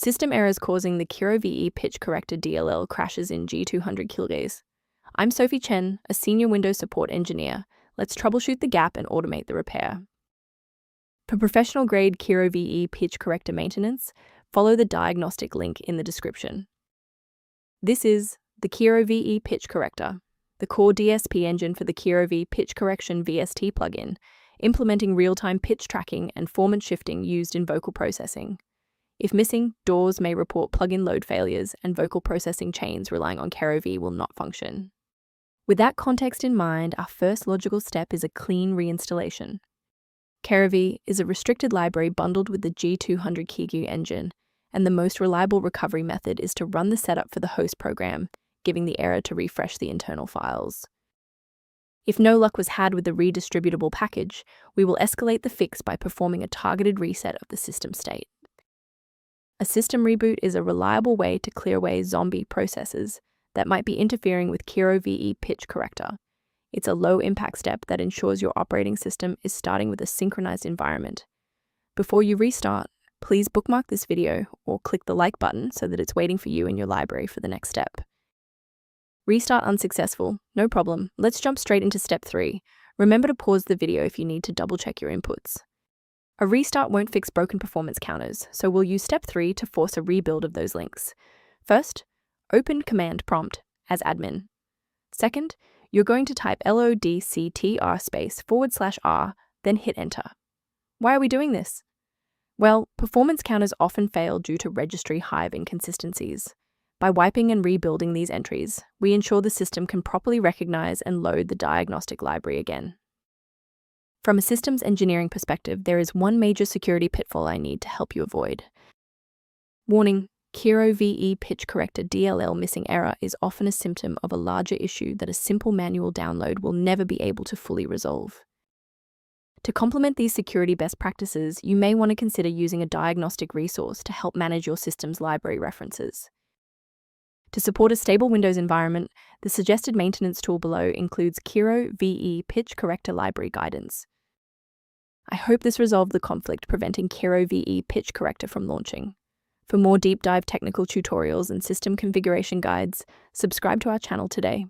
System errors causing the KeroVee pitch corrector DLL crashes in G200 kHz. I'm Sophie Chen, a senior Windows support engineer. Let's troubleshoot the gap and automate the repair. For professional-grade KeroVee pitch corrector maintenance, follow the diagnostic link in the description. This is the KeroVee pitch corrector, the core DSP engine for the KeroVee pitch correction VST plugin, implementing real-time pitch tracking and formant shifting used in vocal processing. If missing, DAWs may report plugin load failures and vocal processing chains relying on KeroVee will not function. With that context in mind, our first logical step is a clean reinstallation. KeroVee is a restricted library bundled with the G200 KeroVee engine, and the most reliable recovery method is to run the setup for the host program, giving the error to refresh the internal files. If no luck was had with the redistributable package, we will escalate the fix by performing a targeted reset of the system state. A system reboot is a reliable way to clear away zombie processes that might be interfering with KeroVee pitch corrector. It's a low-impact step that ensures your operating system is starting with a synchronized environment. Before you restart, please bookmark this video or click the like button so that it's waiting for you in your library for the next step. Restart unsuccessful, no problem. Let's jump straight into step 3. Remember to pause the video if you need to double-check your inputs. A restart won't fix broken performance counters, so we'll use step 3 to force a rebuild of those links. First, open command prompt as admin. Second, you're going to type lodctr/r, then hit enter. Why are we doing this? Well, performance counters often fail due to registry hive inconsistencies. By wiping and rebuilding these entries, we ensure the system can properly recognize and load the diagnostic library again. From a systems engineering perspective, there is one major security pitfall I need to help you avoid. Warning: KeroVee pitch corrector DLL missing error is often a symptom of a larger issue that a simple manual download will never be able to fully resolve. To complement these security best practices, you may want to consider using a diagnostic resource to help manage your system's library references. To support a stable Windows environment, the suggested maintenance tool below includes KeroVee pitch corrector library guidance. I hope this resolved the conflict preventing KeroVee pitch corrector from launching. For more deep dive technical tutorials and system configuration guides, subscribe to our channel today.